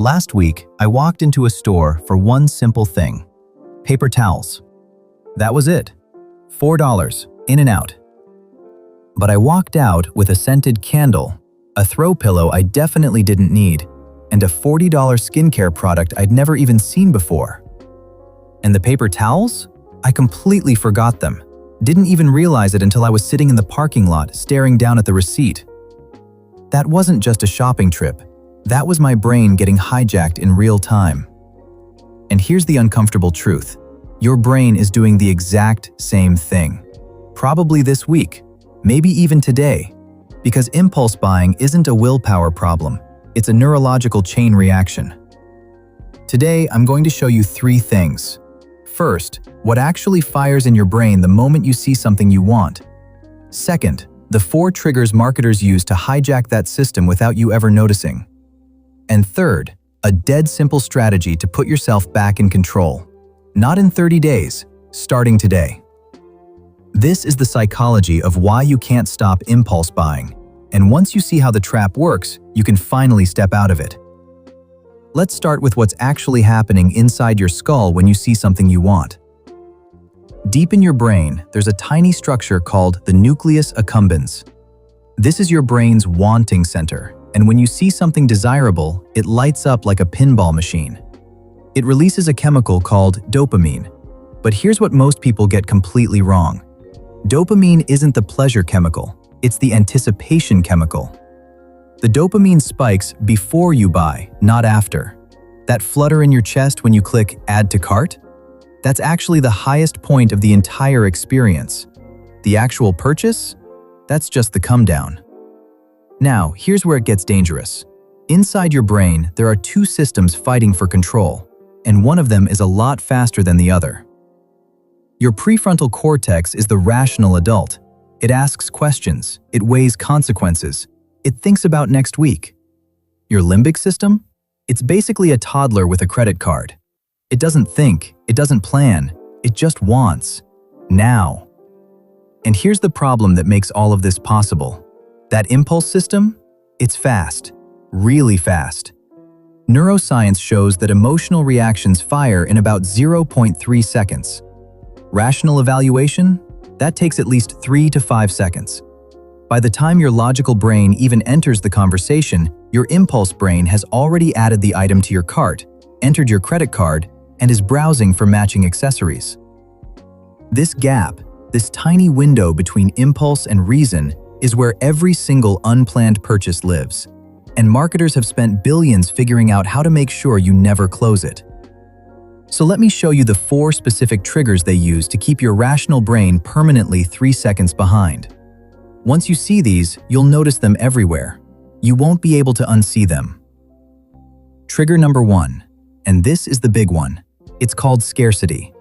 Last week, I walked into a store for one simple thing: paper towels. That was it. $4, in and out. But I walked out with a scented candle, a throw pillow I definitely didn't need, and a $40 skincare product I'd never even seen before. And the paper towels? I completely forgot them. Didn't even realize it until I was sitting in the parking lot staring down at the receipt. That wasn't just a shopping trip. That was my brain getting hijacked in real time. And here's the uncomfortable truth. Your brain is doing the exact same thing. Probably this week, maybe even today. Because impulse buying isn't a willpower problem. It's a neurological chain reaction. Today, I'm going to show you 3 things. First, what actually fires in your brain the moment you see something you want. Second, the 4 triggers marketers use to hijack that system without you ever noticing. And third, a dead simple strategy to put yourself back in control. Not in 30 days, starting today. This is the psychology of why you can't stop impulse buying. And once you see how the trap works, you can finally step out of it. Let's start with what's actually happening inside your skull when you see something you want. Deep in your brain, there's a tiny structure called the nucleus accumbens. This is your brain's wanting center, and when you see something desirable, it lights up like a pinball machine. It releases a chemical called dopamine. But here's what most people get completely wrong. Dopamine isn't the pleasure chemical, it's the anticipation chemical. The dopamine spikes before you buy, not after. That flutter in your chest when you click Add to Cart? That's actually the highest point of the entire experience. The actual purchase? That's just the come down. Now, here's where it gets dangerous. Inside your brain, there are 2 systems fighting for control, and one of them is a lot faster than the other. Your prefrontal cortex is the rational adult. It asks questions, it weighs consequences, it thinks about next week. Your limbic system? It's basically a toddler with a credit card. It doesn't think, it doesn't plan, it just wants. Now. And here's the problem that makes all of this possible. That impulse system? It's fast. Really fast. Neuroscience shows that emotional reactions fire in about 0.3 seconds. Rational evaluation? That takes at least 3 to 5 seconds. By the time your logical brain even enters the conversation, your impulse brain has already added the item to your cart, entered your credit card, and is browsing for matching accessories. This gap, this tiny window between impulse and reason, is where every single unplanned purchase lives. And marketers have spent billions figuring out how to make sure you never close it. So let me show you the 4 specific triggers they use to keep your rational brain permanently 3 seconds behind. Once you see these, you'll notice them everywhere. You won't be able to unsee them. Trigger number 1, and this is the big one. It's called scarcity.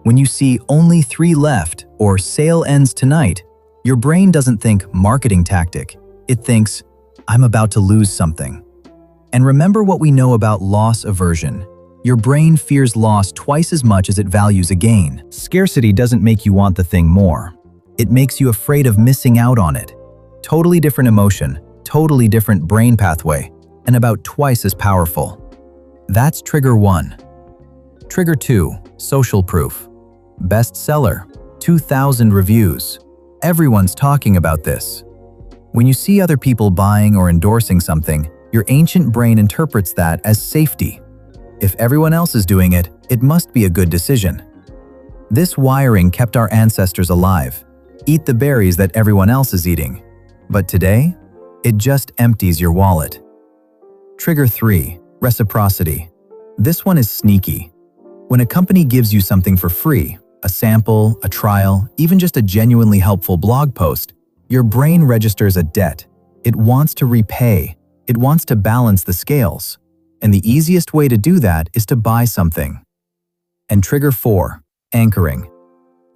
When you see only 3 left or sale ends tonight, your brain doesn't think marketing tactic. It thinks, I'm about to lose something. And remember what we know about loss aversion. Your brain fears loss twice as much as it values a gain. Scarcity doesn't make you want the thing more. It makes you afraid of missing out on it. Totally different emotion, totally different brain pathway, and about twice as powerful. That's trigger 1. Trigger 2, social proof. Bestseller, 2,000 reviews. Everyone's talking about this. When you see other people buying or endorsing something, your ancient brain interprets that as safety. If everyone else is doing it, it must be a good decision. This wiring kept our ancestors alive. Eat the berries that everyone else is eating. But today, it just empties your wallet. Trigger 3, reciprocity. This one is sneaky. When a company gives you something for free, a sample, a trial, even just a genuinely helpful blog post, your brain registers a debt. It wants to repay. It wants to balance the scales. And the easiest way to do that is to buy something. And trigger 4, anchoring.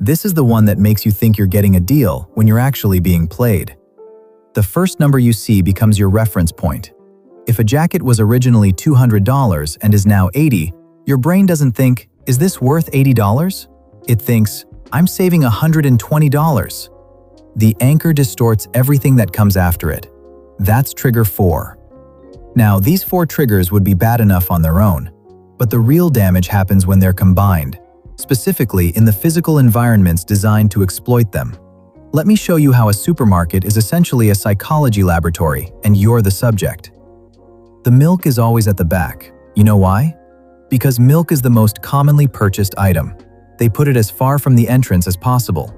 This is the one that makes you think you're getting a deal when you're actually being played. The first number you see becomes your reference point. If a jacket was originally $200 and is now $80, your brain doesn't think, is this worth $80? It thinks, I'm saving $120. The anchor distorts everything that comes after it. That's trigger 4. Now, these 4 triggers would be bad enough on their own, but the real damage happens when they're combined, specifically in the physical environments designed to exploit them. Let me show you how a supermarket is essentially a psychology laboratory, and you're the subject. The milk is always at the back. You know why? Because milk is the most commonly purchased item. They put it as far from the entrance as possible.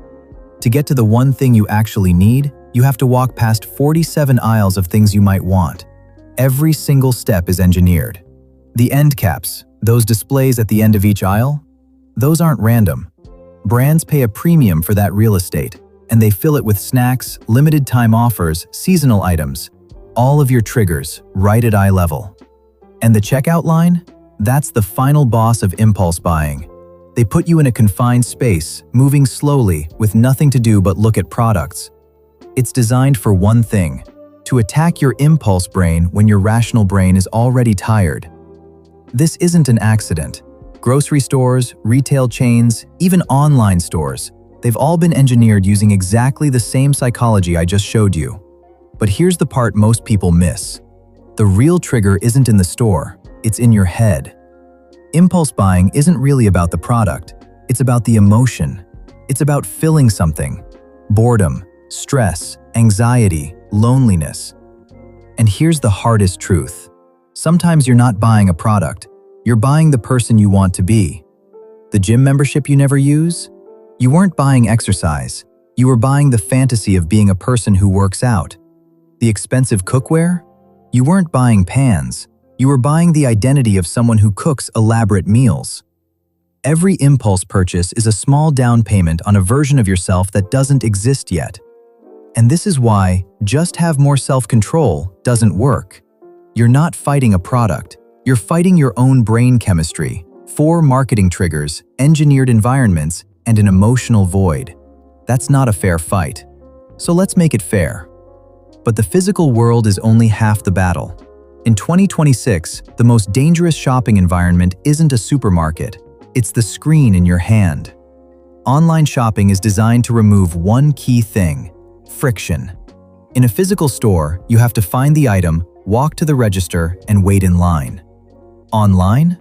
To get to the one thing you actually need, you have to walk past 47 aisles of things you might want. Every single step is engineered. The end caps, those displays at the end of each aisle, those aren't random. Brands pay a premium for that real estate, and they fill it with snacks, limited time offers, seasonal items, all of your triggers, right at eye level. And the checkout line? That's the final boss of impulse buying. They put you in a confined space, moving slowly, with nothing to do but look at products. It's designed for one thing: to attack your impulse brain when your rational brain is already tired. This isn't an accident. Grocery stores, retail chains, even online stores, they've all been engineered using exactly the same psychology I just showed you. But here's the part most people miss. The real trigger isn't in the store, it's in your head. Impulse buying isn't really about the product, it's about the emotion. It's about filling something: boredom, stress, anxiety, loneliness. And here's the hardest truth. Sometimes you're not buying a product, you're buying the person you want to be. The gym membership you never use? You weren't buying exercise, you were buying the fantasy of being a person who works out. The expensive cookware? You weren't buying pans, you were buying the identity of someone who cooks elaborate meals. Every impulse purchase is a small down payment on a version of yourself that doesn't exist yet. And this is why just have more self-control doesn't work. You're not fighting a product, you're fighting your own brain chemistry, 4 marketing triggers, engineered environments, and an emotional void. That's not a fair fight. So let's make it fair. But the physical world is only half the battle. In 2026, the most dangerous shopping environment isn't a supermarket, it's the screen in your hand. Online shopping is designed to remove one key thing: friction. In a physical store, you have to find the item, walk to the register, and wait in line. Online,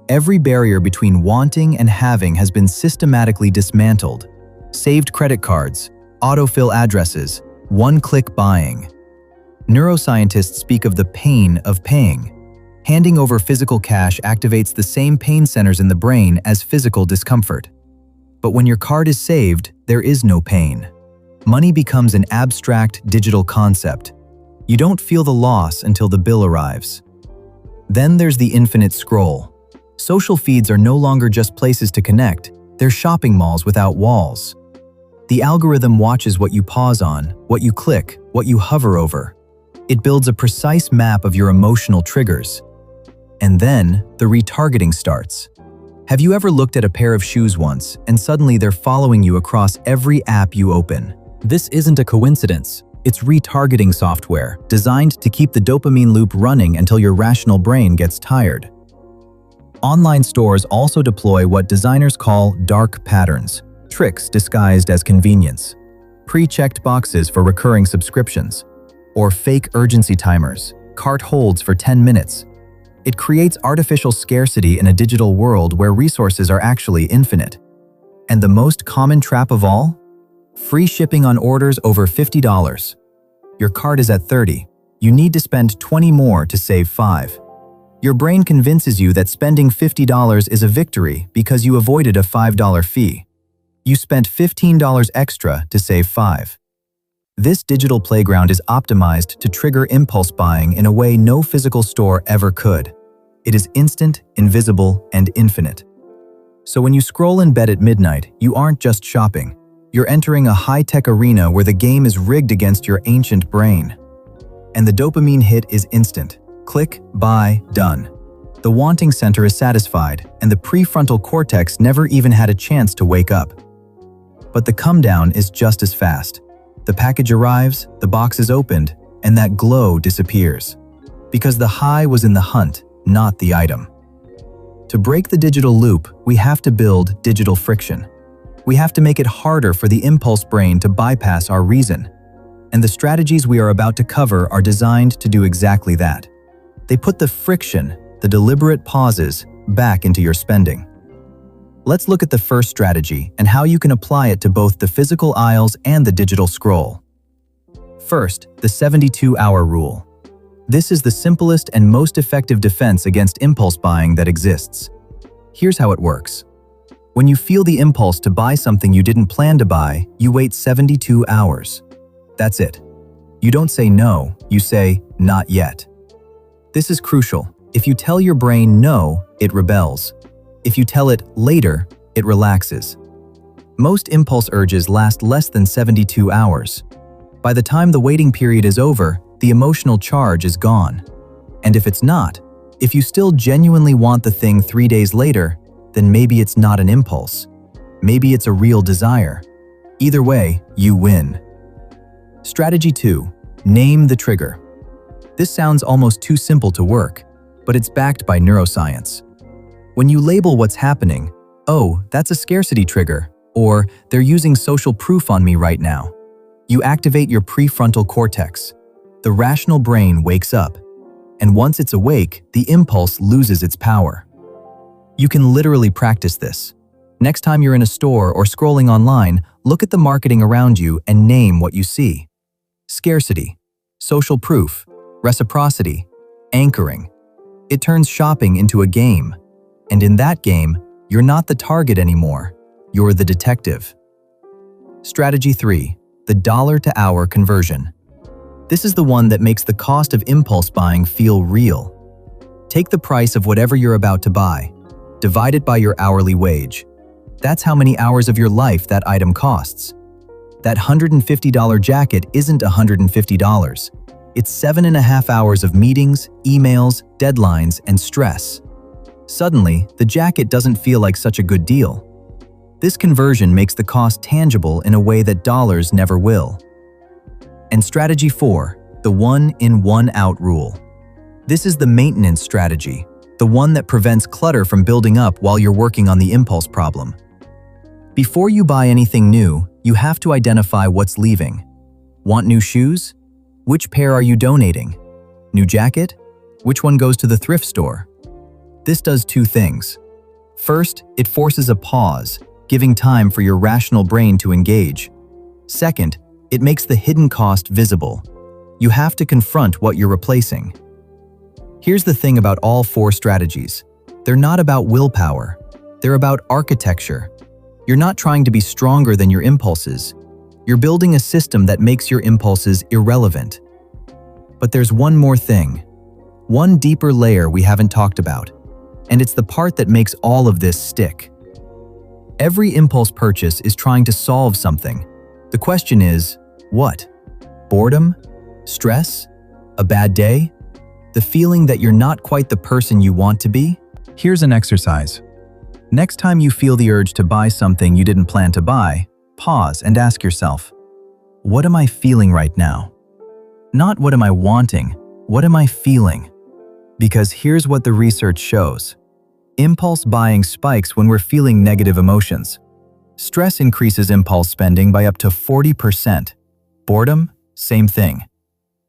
every barrier between wanting and having has been systematically dismantled. Saved credit cards, autofill addresses, one-click buying. Neuroscientists speak of the pain of paying. Handing over physical cash activates the same pain centers in the brain as physical discomfort. But when your card is saved, there is no pain. Money becomes an abstract digital concept. You don't feel the loss until the bill arrives. Then there's the infinite scroll. Social feeds are no longer just places to connect, they're shopping malls without walls. The algorithm watches what you pause on, what you click, what you hover over. It builds a precise map of your emotional triggers. And then the retargeting starts. Have you ever looked at a pair of shoes once and suddenly they're following you across every app you open? This isn't a coincidence. It's retargeting software designed to keep the dopamine loop running until your rational brain gets tired. Online stores also deploy what designers call dark patterns, tricks disguised as convenience. Pre-checked boxes for recurring subscriptions, or fake urgency timers, cart holds for 10 minutes. It creates artificial scarcity in a digital world where resources are actually infinite. And the most common trap of all? Free shipping on orders over $50. Your cart is at $30. You need to spend $20 more to save $5. Your brain convinces you that spending $50 is a victory because you avoided a $5 fee. You spent $15 extra to save $5. This digital playground is optimized to trigger impulse buying in a way no physical store ever could. It is instant, invisible, and infinite. So when you scroll in bed at midnight, you aren't just shopping. You're entering a high-tech arena where the game is rigged against your ancient brain. And the dopamine hit is instant. Click, buy, done. The wanting center is satisfied, and the prefrontal cortex never even had a chance to wake up. But the come down is just as fast. The package arrives, the box is opened, and that glow disappears. Because the high was in the hunt, not the item. To break the digital loop, we have to build digital friction. We have to make it harder for the impulse brain to bypass our reason. And the strategies we are about to cover are designed to do exactly that. They put the friction, the deliberate pauses, back into your spending. Let's look at the first strategy and how you can apply it to both the physical aisles and the digital scroll. First, the 72-hour rule. This is the simplest and most effective defense against impulse buying that exists. Here's how it works. When you feel the impulse to buy something you didn't plan to buy, you wait 72 hours. That's it. You don't say no, you say, not yet. This is crucial. If you tell your brain no, it rebels. If you tell it later, it relaxes. Most impulse urges last less than 72 hours. By the time the waiting period is over, the emotional charge is gone. And if it's not, if you still genuinely want the thing 3 days later, then maybe it's not an impulse. Maybe it's a real desire. Either way, you win. Strategy 2. Name the trigger. This sounds almost too simple to work, but it's backed by neuroscience. When you label what's happening, oh, that's a scarcity trigger, or they're using social proof on me right now, you activate your prefrontal cortex. The rational brain wakes up, and once it's awake, the impulse loses its power. You can literally practice this. Next time you're in a store or scrolling online, look at the marketing around you and name what you see. Scarcity, social proof, reciprocity, anchoring. It turns shopping into a game. And in that game, you're not the target anymore. You're the detective. Strategy 3. The dollar-to-hour conversion. This is the one that makes the cost of impulse buying feel real. Take the price of whatever you're about to buy. Divide it by your hourly wage. That's how many hours of your life that item costs. That $150 jacket isn't $150. It's 7.5 hours of meetings, emails, deadlines, and stress. Suddenly, the jacket doesn't feel like such a good deal. This conversion makes the cost tangible in a way that dollars never will. And strategy 4, the one-in, one-out rule. This is the maintenance strategy, the one that prevents clutter from building up while you're working on the impulse problem. Before you buy anything new, you have to identify what's leaving. Want new shoes? Which pair are you donating? New jacket? Which one goes to the thrift store? This does two things. First, it forces a pause, giving time for your rational brain to engage. Second, it makes the hidden cost visible. You have to confront what you're replacing. Here's the thing about all 4 strategies. They're not about willpower. They're about architecture. You're not trying to be stronger than your impulses. You're building a system that makes your impulses irrelevant. But there's one more thing. One deeper layer we haven't talked about. And it's the part that makes all of this stick. Every impulse purchase is trying to solve something. The question is, what? Boredom? Stress? A bad day? The feeling that you're not quite the person you want to be? Here's an exercise. Next time you feel the urge to buy something you didn't plan to buy, pause and ask yourself, what am I feeling right now? Not what am I wanting, what am I feeling? Because here's what the research shows. Impulse buying spikes when we're feeling negative emotions. Stress increases impulse spending by up to 40%. Boredom? Same thing.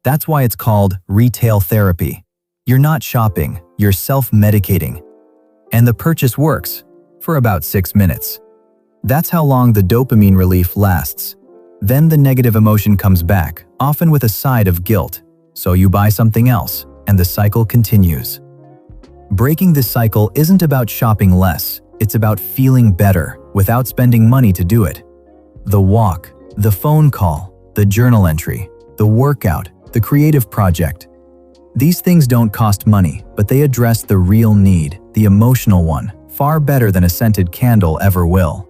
That's why it's called retail therapy. You're not shopping, you're self-medicating. And the purchase works for about 6 minutes. That's how long the dopamine relief lasts. Then the negative emotion comes back, often with a side of guilt. So you buy something else, and the cycle continues. Breaking this cycle isn't about shopping less, it's about feeling better without spending money to do it. The walk, the phone call, the journal entry, the workout, the creative project. These things don't cost money, but they address the real need, the emotional one, far better than a scented candle ever will.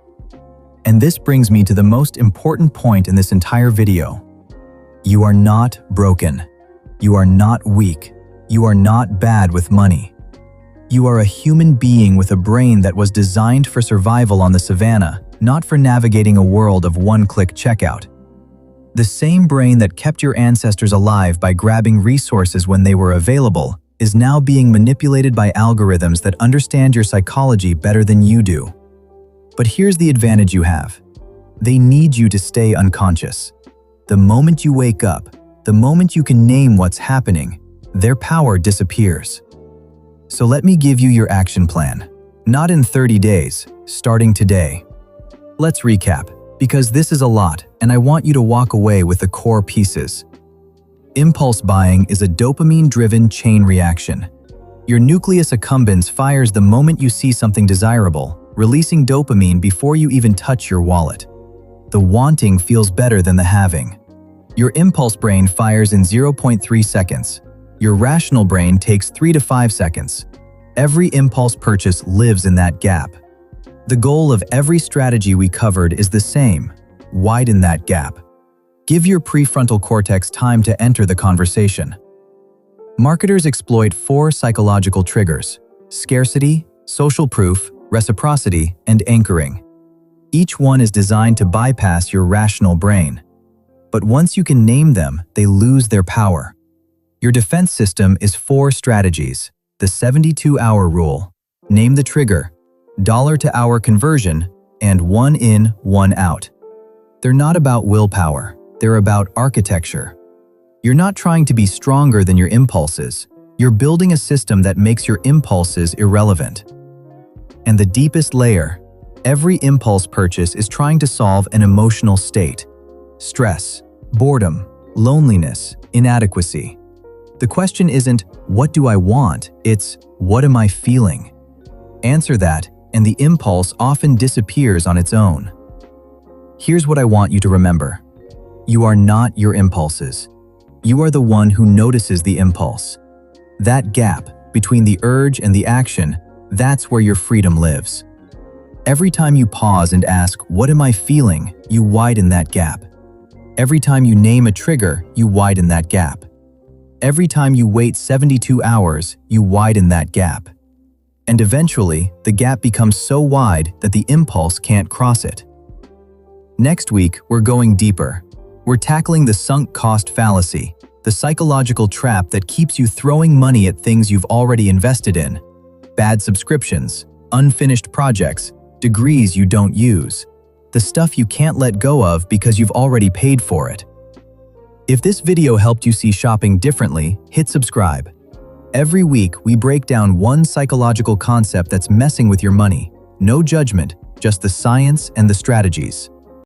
And this brings me to the most important point in this entire video. You are not broken. You are not weak. You are not bad with money. You are a human being with a brain that was designed for survival on the savannah, not for navigating a world of one-click checkout. The same brain that kept your ancestors alive by grabbing resources when they were available is now being manipulated by algorithms that understand your psychology better than you do. But here's the advantage you have. They need you to stay unconscious. The moment you wake up, the moment you can name what's happening, their power disappears. So let me give you your action plan. Not in 30 days, starting today. Let's recap, because this is a lot, and I want you to walk away with the core pieces. Impulse buying is a dopamine-driven chain reaction. Your nucleus accumbens fires the moment you see something desirable, releasing dopamine before you even touch your wallet. The wanting feels better than the having. Your impulse brain fires in 0.3 seconds. Your rational brain takes 3 to 5 seconds. Every impulse purchase lives in that gap. The goal of every strategy we covered is the same: widen that gap. Give your prefrontal cortex time to enter the conversation. Marketers exploit 4 psychological triggers: scarcity, social proof, reciprocity, and anchoring. Each one is designed to bypass your rational brain. But once you can name them, they lose their power. Your defense system is 4 strategies: the 72-hour rule, name the trigger, dollar-to-hour conversion, and 1 in, 1 out. They're not about willpower, they're about architecture. You're not trying to be stronger than your impulses. You're building a system that makes your impulses irrelevant. And the deepest layer, every impulse purchase is trying to solve an emotional state: stress, boredom, loneliness, inadequacy. The question isn't, what do I want? It's, what am I feeling? Answer that, and the impulse often disappears on its own. Here's what I want you to remember. You are not your impulses. You are the one who notices the impulse. That gap between the urge and the action, that's where your freedom lives. Every time you pause and ask, what am I feeling? You widen that gap. Every time you name a trigger, you widen that gap. Every time you wait 72 hours, you widen that gap. And eventually, the gap becomes so wide that the impulse can't cross it. Next week, we're going deeper. We're tackling the sunk cost fallacy, the psychological trap that keeps you throwing money at things you've already invested in. Bad subscriptions, unfinished projects, degrees you don't use. The stuff you can't let go of because you've already paid for it. If this video helped you see shopping differently, hit subscribe. Every week, we break down one psychological concept that's messing with your money. No judgment, just the science and the strategies.